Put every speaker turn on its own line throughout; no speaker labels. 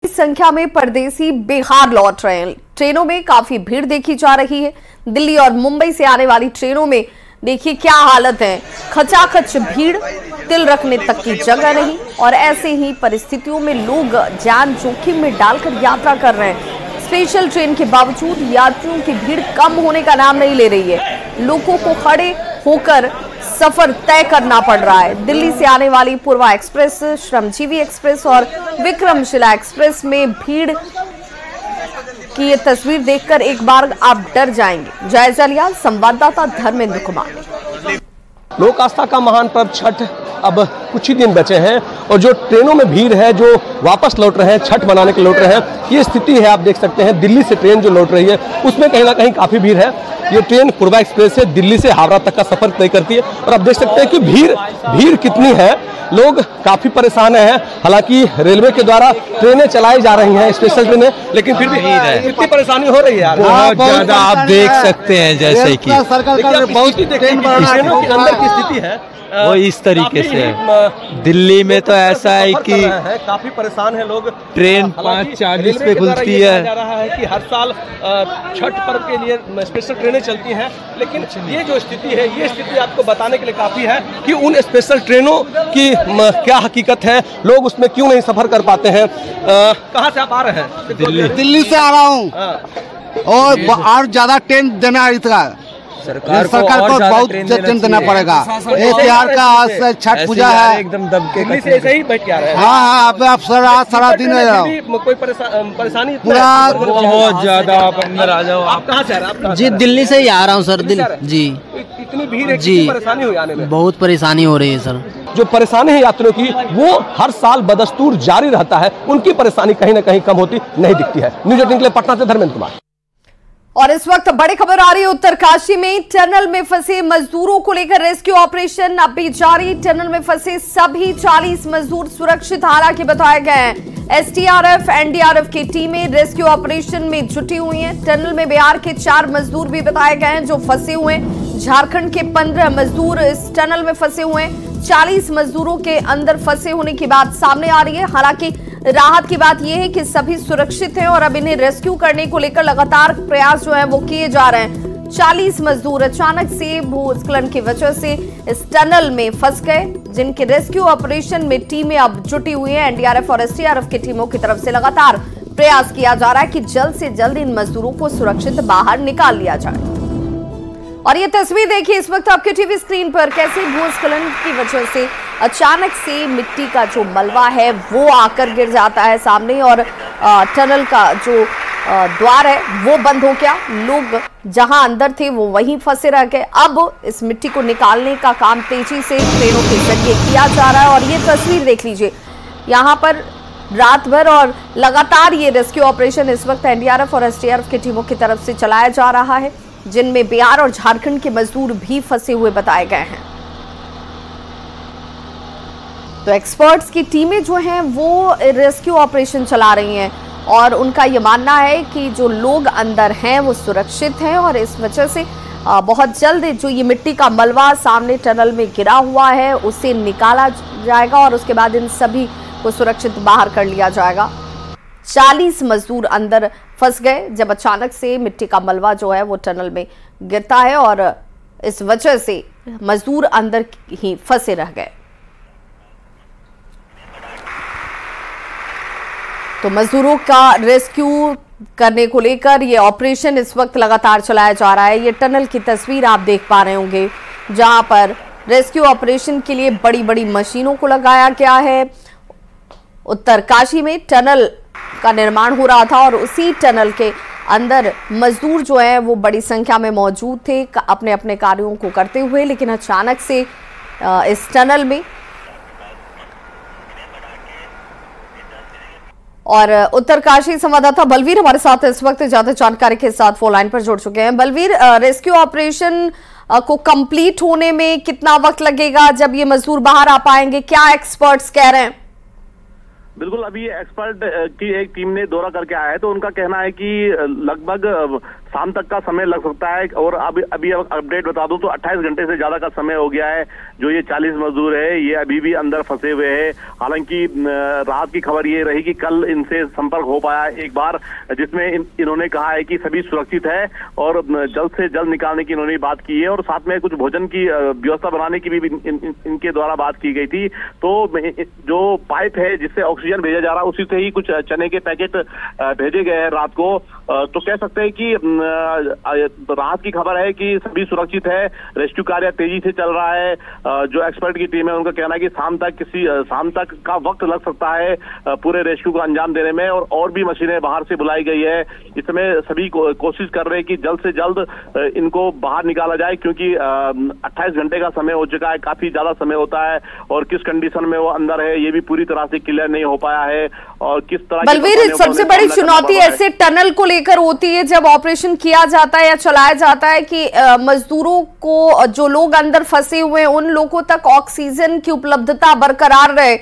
संख्या में परदेसी बिहार लौट रहे हैं। ट्रेनों में काफी भीड़ देखी जा रही है। दिल्ली और मुंबई से आने वाली ट्रेनों में देखिए क्या हालत है, खचाखच भीड़, तिल रखने तक की जगह नहीं। और ऐसे ही परिस्थितियों में लोग जान जोखिम में डालकर यात्रा कर रहे हैं। स्पेशल ट्रेन के बावजूद यात्रियों की भीड़ कम होने का नाम नहीं ले रही है। लोगों को खड़े होकर सफर तय करना पड़ रहा है। दिल्ली से आने वाली पूर्वा एक्सप्रेस, श्रमजीवी एक्सप्रेस और विक्रमशिला एक्सप्रेस में भीड़ की ये तस्वीर देखकर एक बार आप डर जाएंगे। जायजा लिया संवाददाता धर्मेंद्र कुमार ने।
लोक आस्था का महान पर्व छठ अब कुछ ही दिन बचे हैं और जो ट्रेनों में भीड़ है, जो वापस लौट रहे हैं, छठ मनाने के लौट रहे हैं, ये स्थिति है। आप देख सकते हैं दिल्ली से ट्रेन जो लौट रही है उसमें कहीं ना कहीं काफ़ी भीड़ है। ये ट्रेन पूर्वा एक्सप्रेस से दिल्ली से हावड़ा तक का सफर तय करती है और आप देख सकते हैं कि भीड़ कितनी है। लोग काफ़ी परेशान हैं। हालांकि रेलवे के द्वारा ट्रेनें चलाई जा रही हैं, स्पेशल ट्रेनें, लेकिन फिर भी कितनी परेशानी हो रही है।
बहुत ज्यादा आप देख सकते हैं, जैसे कि
बहुत ट्रेनों के अंदर की स्थिति है
वो इस तरीके से है। दिल्ली में तो ऐसा है कि
काफी परेशान है लोग।
ट्रेन 5:40 पे खुलती है।
जा रहा है कि हर साल छठ पर्व के लिए स्पेशल ट्रेनें चलती हैं, लेकिन ये जो स्थिति है, ये स्थिति आपको बताने के लिए काफी है कि उन स्पेशल ट्रेनों की क्या हकीकत है, लोग उसमें क्यों नहीं सफर कर पाते हैं। कहाँ से आप आ रहे हैं?
दिल्ली से आ रहा हूँ और ज्यादा ट्रेन देना है। सरकार को बहुत ट्रेन देना पड़ेगा। ये त्योहार का आज छठ पूजा है,
एकदम दब के ऐसे ही बैठ के आ रहे हैं।
हाँ, आप सारा दिन
कोई परेशानी
पूरा
बहुत ज्यादा। आप अंदर आ जाओ।
आप कहाँ से आ रहे हैं?
जी दिल्ली से ही आ रहा हूँ सर। जी
इतनी भीड़ है,
जी
परेशानी हो आने में?
बहुत परेशानी हो रही है सर।
जो परेशानी है यात्रियों की, वो हर साल बदस्तूर जारी रहता है। उनकी परेशानी कहीं ना कहीं कम होती नहीं दिखती है। न्यूज़ 18 के लिए पटना से धर्मेंद्र कुमार।
और इस वक्त बड़ी खबर आ रही है उत्तरकाशी में। टनल में फंसे मजदूरों को लेकर रेस्क्यू ऑपरेशन अब भी जारी। टनल में फंसे सभी 40 मजदूर सुरक्षित हालांकि बताए गए हैं। एसडीआरएफ, एनडीआरएफ की टीमें रेस्क्यू ऑपरेशन में जुटी हुई हैं। टनल में बिहार के 4 मजदूर भी बताए गए हैं जो फंसे हुए हैं। झारखंड के 15 मजदूर इस टनल में फंसे हुए हैं। 40 मजदूरों के अंदर फंसे होने की बात सामने आ रही है। हालांकि राहत की बात यह है कि सभी सुरक्षित हैं और अब इन्हें रेस्क्यू करने को लेकर लगातार प्रयास जो है वो किए जा रहे हैं। 40 मजदूर अचानक से भूस्खलन की वजह से इस टनल में फंस गए, जिनके रेस्क्यू ऑपरेशन में टीमें अब जुटी हुई हैं। एनडीआरएफ और एसडीआरएफ की टीमों की तरफ से लगातार प्रयास किया जा रहा है कि जल्द से जल्द इन मजदूरों को सुरक्षित बाहर निकाल लिया जाए। और ये तस्वीर देखिए इस वक्त आपके टीवी स्क्रीन पर, कैसे भूस्खलन की वजह से अचानक से मिट्टी का जो मलबा है वो आकर गिर जाता है सामने और टनल का जो द्वार है वो बंद हो गया। लोग जहां अंदर थे वो वहीं फंसे रह गए। अब इस मिट्टी को निकालने का काम तेजी से ट्रेनों के जरिए किया जा रहा है। और ये तस्वीर देख लीजिए, यहाँ पर रात भर और लगातार ये रेस्क्यू ऑपरेशन इस वक्त एनडीआरएफ और एसडीआरएफ की टीमों की तरफ से चलाया जा रहा है, जिनमें बिहार और झारखंड के मजदूर भी फंसे हुए बताए गए हैं। तो एक्सपर्ट्स की टीमें जो हैं वो रेस्क्यू ऑपरेशन चला रही हैं और उनका ये मानना है कि जो लोग अंदर हैं वो सुरक्षित हैं और इस वजह से बहुत जल्द जो ये मिट्टी का मलबा सामने टनल में गिरा हुआ है उसे निकाला जाएगा और उसके बाद इन सभी को सुरक्षित बाहर कर लिया जाएगा। 40 मजदूर अंदर फंस गए जब अचानक से मिट्टी का मलबा जो है वो टनल में गिरता है और इस वजह से मजदूर अंदर ही फंसे रह गए। तो मजदूरों का रेस्क्यू करने को लेकर ये ऑपरेशन इस वक्त लगातार चलाया जा रहा है। ये टनल की तस्वीर आप देख पा रहे होंगे जहां पर रेस्क्यू ऑपरेशन के लिए बड़ी बड़ी मशीनों को लगाया गया है। उत्तरकाशी में टनल का निर्माण हो रहा था और उसी टनल के अंदर मजदूर जो है वो बड़ी संख्या में मौजूद थे अपने अपने कार्यों को करते हुए, लेकिन अचानक से इस टनल में और उत्तरकाशी संवाददाता बलवीर हमारे साथ इस वक्त ज्यादा जानकारी के साथ फोन लाइन पर जुड़ चुके हैं। बलवीर, रेस्क्यू ऑपरेशन को कंप्लीट होने में कितना वक्त लगेगा? जब ये मजदूर बाहर आ पाएंगे, क्या एक्सपर्ट्स कह रहे हैं?
बिल्कुल, अभी एक्सपर्ट की एक टीम ने दौरा करके आया है, तो उनका कहना है कि लगभग शाम तक का समय लग सकता है। और अभी अपडेट बता दूं तो 28 घंटे से ज्यादा का समय हो गया है। जो ये 40 मजदूर है ये अभी भी अंदर फंसे हुए हैं। हालांकि राहत की खबर ये रही कि कल इनसे संपर्क हो पाया एक बार, जिसमें इन्होंने कहा है कि सभी सुरक्षित है और जल्द से जल्द निकालने की इन्होंने बात की है। और साथ में कुछ भोजन की व्यवस्था बनाने की भी इनके द्वारा बात की गई थी। तो जो पाइप है जिससे ऑक्सीजन भेजा जा रहा है उसी से ही कुछ चने के पैकेट भेजे गए हैं रात को। तो कह सकते हैं कि राहत की खबर है कि सभी सुरक्षित है। रेस्क्यू कार्य तेजी से चल रहा है। जो एक्सपर्ट की टीम है उनका कहना है कि शाम तक का वक्त लग सकता है पूरे रेस्क्यू को अंजाम देने में। और भी मशीनें बाहर से बुलाई गई है। इस समय सभी कोशिश कर रहे हैं कि जल्द से जल्द इनको बाहर निकाला जाए, क्योंकि 28 घंटे का समय हो चुका है, काफी ज्यादा समय होता है। और किस कंडीशन में वो अंदर है ये भी पूरी तरह से क्लियर नहीं हो पाया है। और किस तरह
बलवीर, सबसे बड़ी चुनौती ऐसे टनल को लेकर होती है जब ऑपरेशन किया जाता है या चलाया जाता है कि मजदूरों को, जो लोग अंदर फंसे हुए हैं, उन लोगों तक ऑक्सीजन की उपलब्धता बरकरार रहे,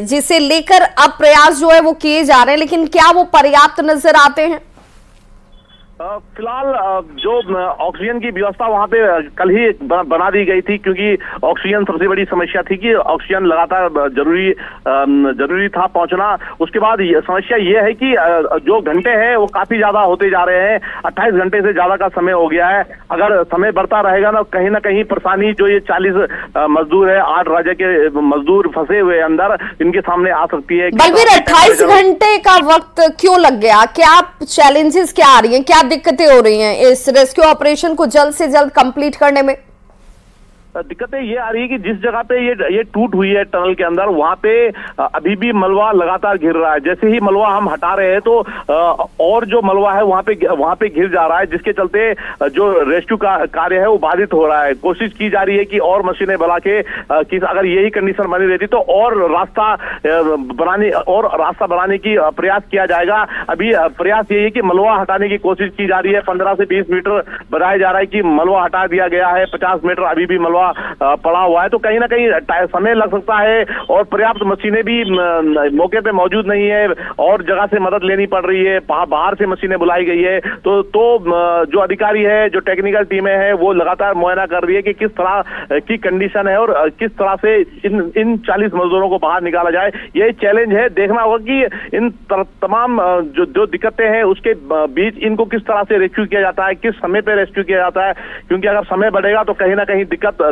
जिसे लेकर अब प्रयास जो है वो किए जा रहे हैं, लेकिन क्या वो पर्याप्त नजर आते हैं?
फिलहाल जो ऑक्सीजन की व्यवस्था वहां पे कल ही बना दी गई थी, क्योंकि ऑक्सीजन सबसे बड़ी समस्या थी कि ऑक्सीजन लगातार जरूरी था पहुंचना। उसके बाद समस्या ये है कि जो घंटे हैं वो काफी ज्यादा होते जा रहे हैं। 28 घंटे से ज्यादा का समय हो गया है। अगर समय बढ़ता रहेगा ना कहीं परेशानी जो ये 40 मजदूर है, 8 राज्य के मजदूर फंसे हुए अंदर, इनके सामने आ सकती है।
बलवीर, 28 घंटे का वक्त क्यों लग गया? क्या चैलेंजेस क्या आ रही हैं, क्या दिक्कतें हो रही हैं इस रेस्क्यू ऑपरेशन को जल्द से जल्द कंप्लीट करने में?
दिक्कतें ये आ रही है कि जिस जगह पे ये टूट हुई है टनल के अंदर, वहां पे अभी भी मलबा लगातार गिर रहा है। जैसे ही मलबा हम हटा रहे हैं तो और जो मलबा है वहां पे गिर जा रहा है, जिसके चलते जो रेस्क्यू का कार्य है वो बाधित हो रहा है। कोशिश की जा रही है कि और मशीनें बुला के कि अगर यही कंडीशन बनी रहती तो और रास्ता बनाने की प्रयास किया जाएगा। अभी प्रयास यही है कि मलबा हटाने की कोशिश की जा रही है। 15 से 20 मीटर बताया जा रहा है कि मलबा हटा दिया गया है। 50 मीटर अभी भी मलबा पड़ा हुआ है। तो कहीं ना कहीं समय लग सकता है और पर्याप्त मशीनें भी मौके पे मौजूद नहीं है और जगह से मदद लेनी पड़ रही है। बाहर से मशीनें बुलाई गई है। तो जो अधिकारी है, जो टेक्निकल टीमें हैं, वो लगातार मुआयना कर रही है कि किस तरह की कंडीशन है और किस तरह से इन 40 मजदूरों को बाहर निकाला जाए। यही चैलेंज है। देखना होगा कि इन तमाम जो दिक्कतें हैं उसके बीच इनको किस तरह से रेस्क्यू किया जाता है, किस समय पे रेस्क्यू किया जाता है, क्योंकि अगर समय बढ़ेगा तो कहीं ना कहीं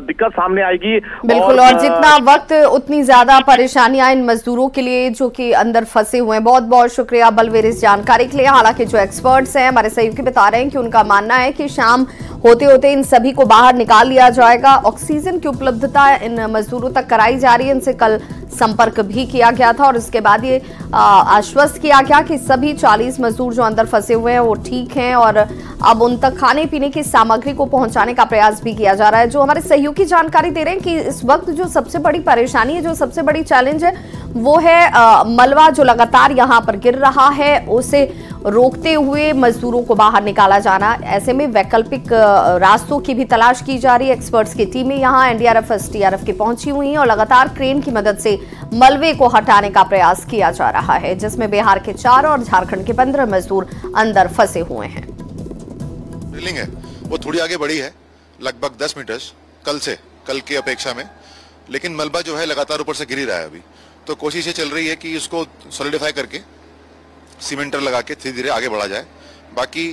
दिक्कत सामने आएगी।
बिल्कुल, और जितना वक्त उतनी ज्यादा परेशानियां इन मजदूरों के लिए जो कि अंदर फंसे हुए हैं। बहुत बहुत शुक्रिया बलवीर इस जानकारी के लिए। हालांकि जो एक्सपर्ट्स हैं हमारे सहयोगी बता रहे हैं कि उनका मानना है कि शाम होते होते इन सभी को बाहर निकाल लिया जाएगा। ऑक्सीजन की उपलब्धता इन मजदूरों तक कराई जा रही है। इनसे कल संपर्क भी किया गया था और इसके बाद ये आश्वस्त किया गया कि सभी 40 मजदूर जो अंदर फंसे हुए हैं वो ठीक हैं और अब उन तक खाने पीने की सामग्री को पहुंचाने का प्रयास भी किया जा रहा है। जो हमारे सहयोगी जानकारी दे रहे हैं कि इस वक्त जो सबसे बड़ी परेशानी है, जो सबसे बड़ी चैलेंज है, वो है मलबा जो लगातार यहाँ पर गिर रहा है, उसे रोकते हुए मजदूरों को बाहर निकाला जाना। ऐसे में वैकल्पिक रास्तों की भी तलाश की जा रही है। एक्सपर्ट्स की टीमें यहाँ एनडीआरएफ, एसडीआरएफ की पहुंची हुई हैं और लगातार क्रेन की मदद से मलबे को हटाने का प्रयास किया जा रहा है, जिसमें बिहार के 4 और झारखंड के 15 मजदूर अंदर फंसे हुए हैं।
ड्रिलिंग है वो थोड़ी आगे बढ़ी है, लगभग 10 मीटर कल की अपेक्षा में, लेकिन मलबा जो है लगातार ऊपर से गिर ही रहा है अभी। तो कोशिश ये चल रही है कि इसको सॉलिडिफाई करके सीमेंटर लगा के धीरे धीरे आगे बढ़ा जाए। बाकी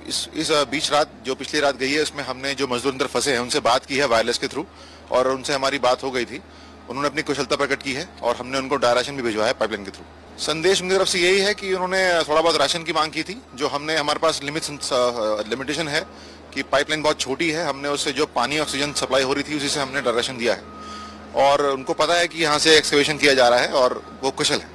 इस बीच रात जो पिछली रात गई है उसमें हमने जो मजदूर अंदर फंसे हैं उनसे बात की है वायरलेस के थ्रू और उनसे हमारी बात हो गई थी। उन्होंने अपनी कुशलता प्रकट की है और हमने उनको राशन भी भिजवाया है पाइपलाइन के थ्रू। संदेश उनकी तरफ से यही है कि उन्होंने थोड़ा बहुत राशन की मांग की थी, जो हमने, हमारे पास लिमिटेशन है कि पाइपलाइन बहुत छोटी है। हमने उससे जो पानी ऑक्सीजन सप्लाई हो रही थी उसी से हमने राशन दिया है और उनको पता है कि यहाँ से एक्सकवेशन किया जा रहा है और वो कुशल है।